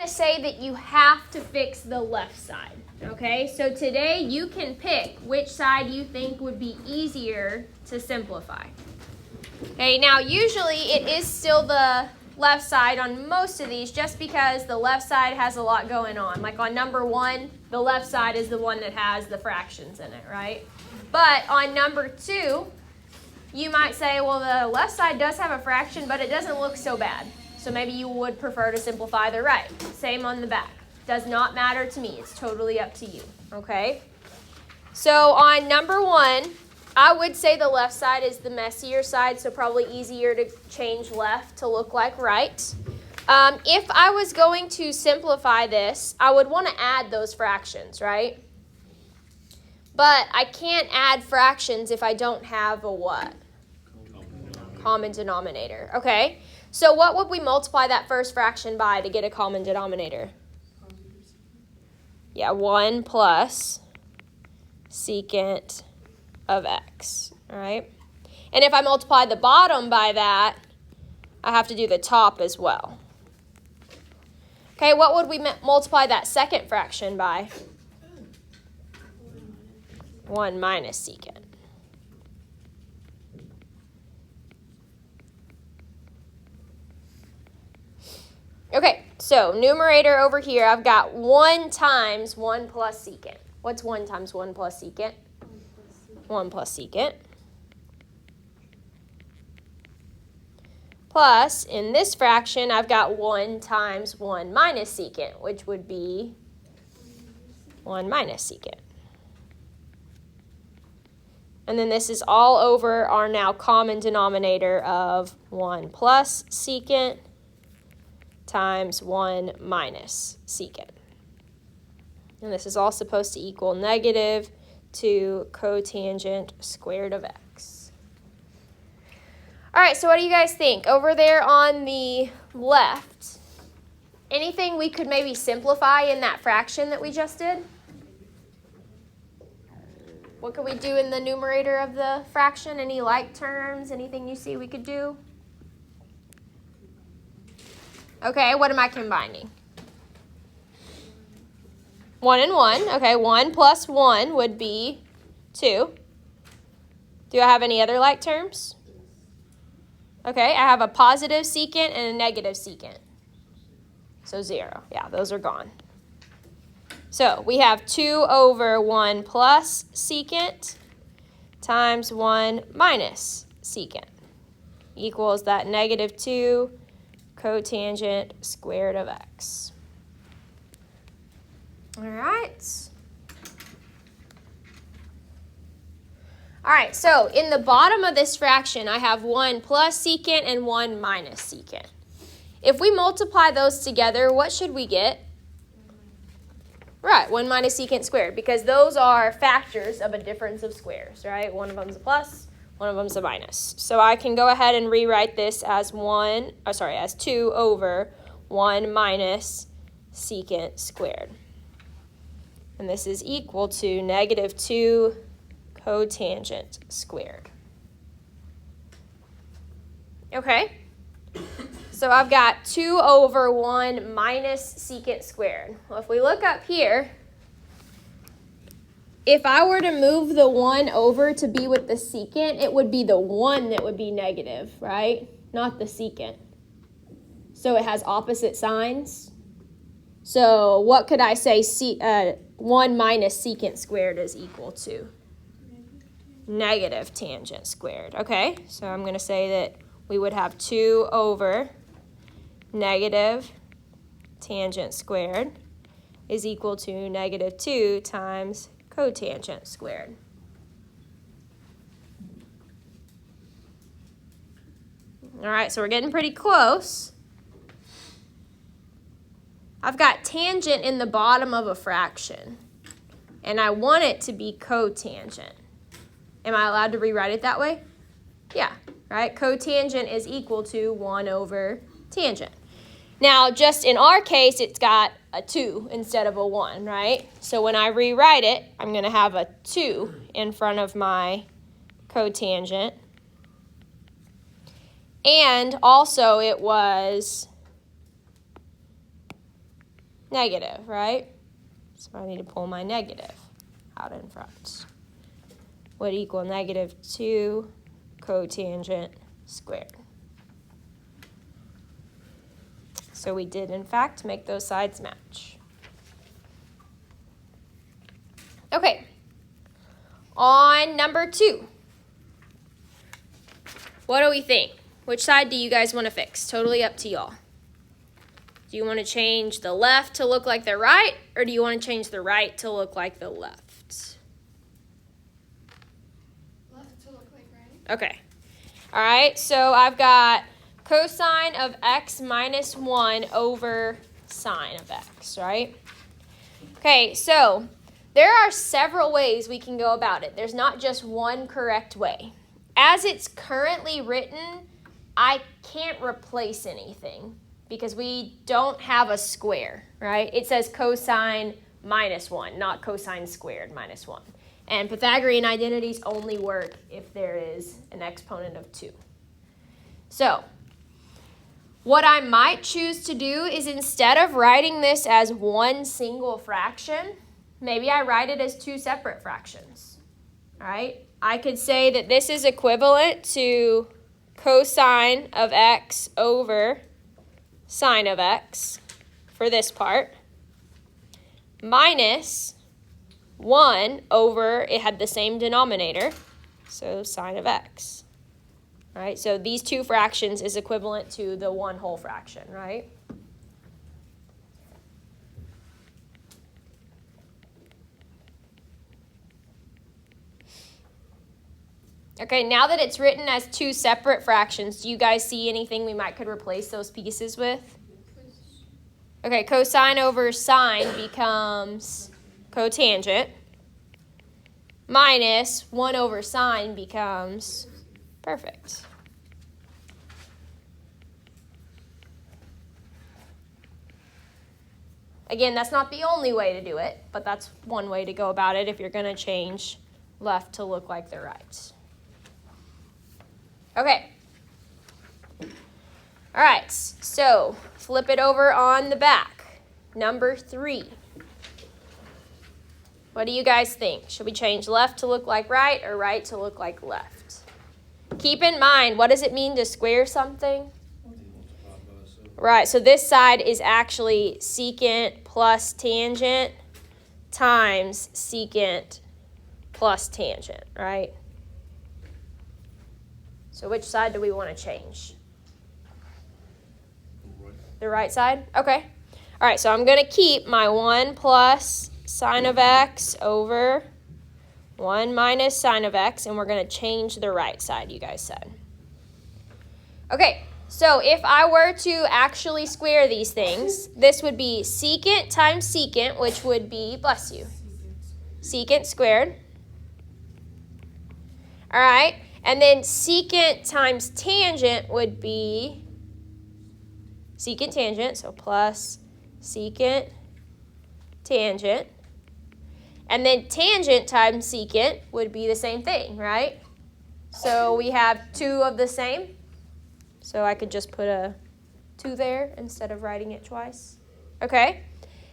Say that you have to fix the left side. Okay, so today you can pick which side you think would be easier to simplify. Okay, now usually it is still the left side on most of these just because the left side has a lot going on. Like on number 1, the left side is the one that has the fractions in it, right? But on number 2, you might say, well, the left side does have a fraction, but it doesn't look so bad. So maybe you would prefer to simplify the right. Same on the back. Does not matter to me. It's totally up to you, okay? So on number 1, I would say the left side is the messier side, so probably easier to change left to look like right. If I was going to simplify this, I would want to add those fractions, right? But I can't add fractions if I don't have a what? Common denominator. Okay, so what would we multiply that first fraction by to get a common denominator? Yeah, 1 plus secant of x, all right? And if I multiply the bottom by that, I have to do the top as well. Okay, what would we multiply that second fraction by? 1 minus secant. Okay, so numerator over here, I've got 1 times 1 plus secant. What's 1 times 1 plus secant? 1 plus secant. Plus, in this fraction, I've got 1 times 1 minus secant, which would be 1 minus secant. And then this is all over our now common denominator of 1 plus secant times 1 minus secant. And this is all supposed to equal negative 2 cotangent squared of x. All right, so what do you guys think? Over there on the left, anything we could maybe simplify in that fraction that we just did? What could we do in the numerator of the fraction? Any like terms? Anything you see we could do? Okay, what am I combining? 1 and 1. Okay, 1 plus 1 would be 2. Do I have any other like terms? Okay, I have a positive secant and a negative secant. So 0. Yeah, those are gone. So we have 2 over 1 plus secant times 1 minus secant equals that negative 2 cotangent squared of x. All right. All right, so in the bottom of this fraction, I have 1 plus secant and 1 minus secant. If we multiply those together, what should we get? Right, 1 minus secant squared, because those are factors of a difference of squares, right? One of them's a plus, one of them's a minus. So I can go ahead and rewrite this as 2 over 1 minus secant squared. And this is equal to negative 2 cotangent squared. Okay, so I've got 2 over 1 minus secant squared. Well, if we look up here, if I were to move the 1 over to be with the secant, it would be the 1 that would be negative, right? Not the secant. So it has opposite signs. So what could I say 1 minus secant squared is equal to? Negative tangent squared. Okay, so I'm going to say that we would have 2 over negative tangent squared is equal to negative 2 times cotangent squared. All right, so we're getting pretty close. I've got tangent in the bottom of a fraction, and I want it to be cotangent. Am I allowed to rewrite it that way? Yeah, right? Cotangent is equal to 1 over tangent. Now, just in our case, it's got a 2 instead of a 1, right? So when I rewrite it, I'm going to have a 2 in front of my cotangent. And also it was negative, right? So I need to pull my negative out in front. Would equal negative 2 cotangent squared. So we did, in fact, make those sides match. Okay, on number 2. What do we think? Which side do you guys want to fix? Totally up to y'all. Do you want to change the left to look like the right, or do you want to change the right to look like the left? Left to look like right. Okay. All right, so I've got cosine of x minus 1 over sine of x, right? Okay, so there are several ways we can go about it. There's not just one correct way. As it's currently written, I can't replace anything because we don't have a square, right? It says cosine minus 1, not cosine squared minus 1. And Pythagorean identities only work if there is an exponent of 2. So, what I might choose to do is instead of writing this as one single fraction, maybe I write it as 2 separate fractions, all right? I could say that this is equivalent to cosine of x over sine of x for this part, minus 1 over, it had the same denominator, so sine of x. All right, so these 2 fractions is equivalent to the 1 whole fraction, right? Okay, now that it's written as 2 separate fractions, do you guys see anything we might could replace those pieces with? Okay, cosine over sine becomes cotangent, minus 1 over sine becomes perfect. Again, that's not the only way to do it, but that's one way to go about it if you're going to change left to look like the right. Okay. All right, so flip it over on the back. Number 3. What do you guys think? Should we change left to look like right or right to look like left? Keep in mind, what does it mean to square something? Right, so this side is actually secant plus tangent times secant plus tangent, right? So which side do we want to change? The right side? Okay. All right, so I'm going to keep my 1 plus sine of x over 1 minus sine of x, and we're going to change the right side, you guys said. Okay, so if I were to actually square these things, this would be secant times secant, which would be, bless you, secant squared. All right, and then secant times tangent would be secant tangent, so plus secant tangent. And then tangent times secant would be the same thing, right? So we have 2 of the same. So I could just put a 2 there instead of writing it twice. Okay?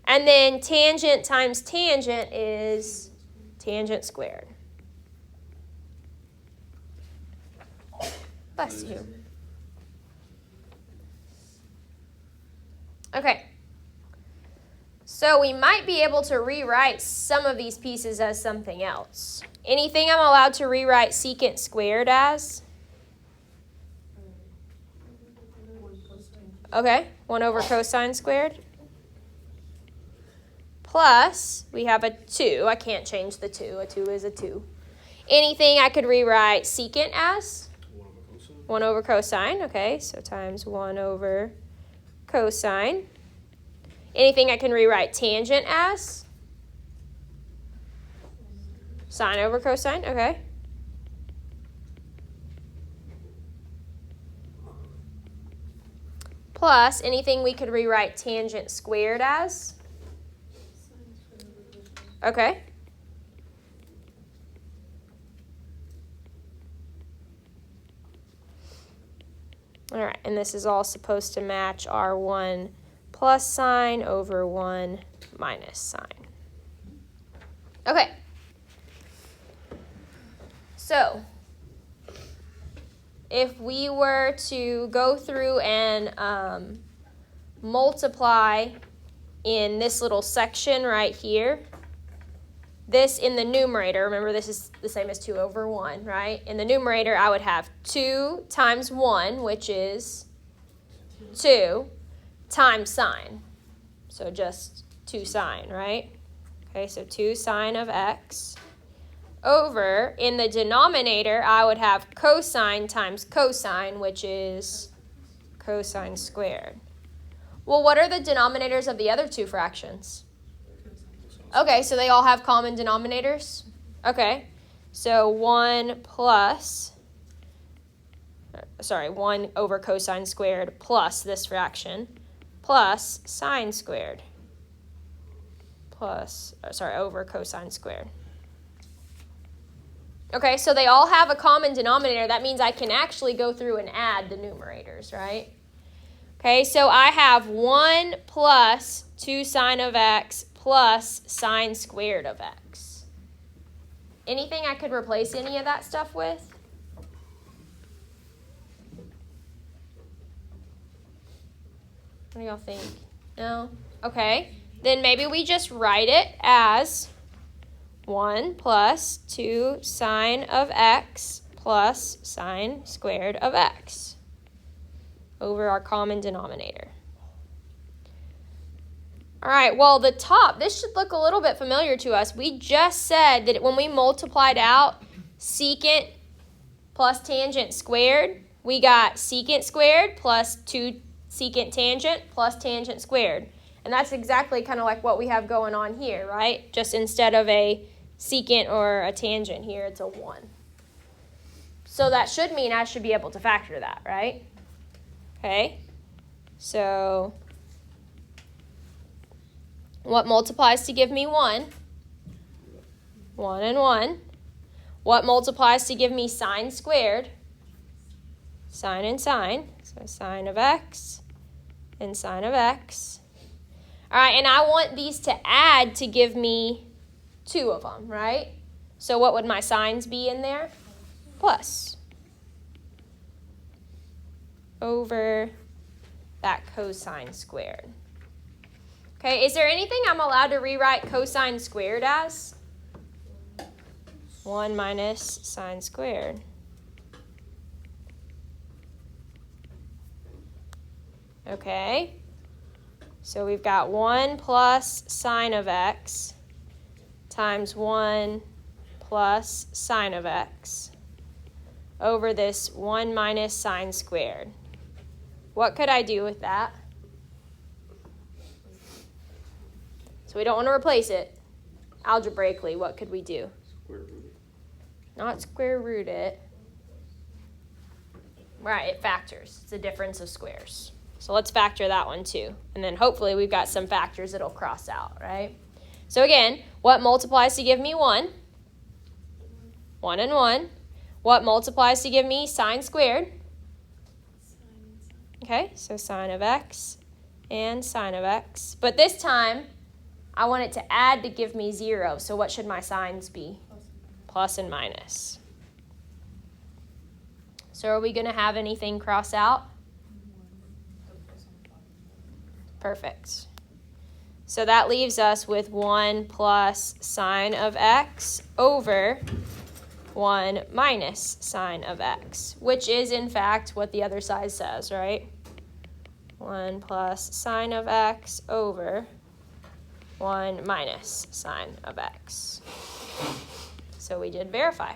And then tangent times tangent is tangent squared. Bless you. Okay. So we might be able to rewrite some of these pieces as something else. Anything I'm allowed to rewrite secant squared as? Okay, 1 over cosine squared. Plus, we have a 2. I can't change the 2. A 2 is a 2. Anything I could rewrite secant as? 1 over cosine. Okay, so times 1 over cosine. Anything I can rewrite tangent as? Sine over cosine. Okay. Plus, anything we could rewrite tangent squared as? Okay. All right, and this is all supposed to match our 1 plus sign over 1 minus sign. Okay. So, if we were to go through and multiply in this little section right here, this in the numerator, remember this is the same as 2 over 1, right? In the numerator, I would have 2 times 1, which is 2, times sine. So just 2 sine, right? Okay, so 2 sine of x. Over, in the denominator, I would have cosine times cosine, which is cosine squared. Well, what are the denominators of the other two fractions? Okay, so they all have common denominators? Okay, so 1 over cosine squared plus this fraction plus sine squared over cosine squared. Okay, so they all have a common denominator. That means I can actually go through and add the numerators, right? Okay, so I have 1 plus 2 sine of x plus sine squared of x. Anything I could replace any of that stuff with? What do y'all think? No? Okay, then maybe we just write it as 1 plus 2 sine of x plus sine squared of x over our common denominator. All right, well, the top, this should look a little bit familiar to us. We just said that when we multiplied out secant plus tangent squared, we got secant squared plus 2 secant tangent plus tangent squared. And that's exactly kind of like what we have going on here, right? Just instead of a secant or a tangent here, it's a 1. So that should mean I should be able to factor that, right? Okay, so what multiplies to give me 1? 1 and 1. What multiplies to give me sine squared? Sine and sine. So sine of x and sine of x. All right, and I want these to add to give me 2 of them, right? So what would my signs be in there? Plus. Over that cosine squared. Okay, is there anything I'm allowed to rewrite cosine squared as? 1 minus sine squared. Okay, so we've got 1 plus sine of x times 1 plus sine of x over this 1 minus sine squared. What could I do with that? So we don't want to replace it. Algebraically, what could we do? Square root it. Not square root it. Right, it factors. It's a difference of squares. So let's factor that one too. And then hopefully we've got some factors that'll cross out, right? So again, what multiplies to give me 1? 1 and 1. What multiplies to give me sine squared? Okay, so sine of x and sine of x. But this time, I want it to add to give me 0. So what should my signs be? Plus and minus. So are we going to have anything cross out? Perfect. So that leaves us with 1 plus sine of x over 1 minus sine of x, which is in fact what the other side says, right? 1 plus sine of x over 1 minus sine of x. So we did verify.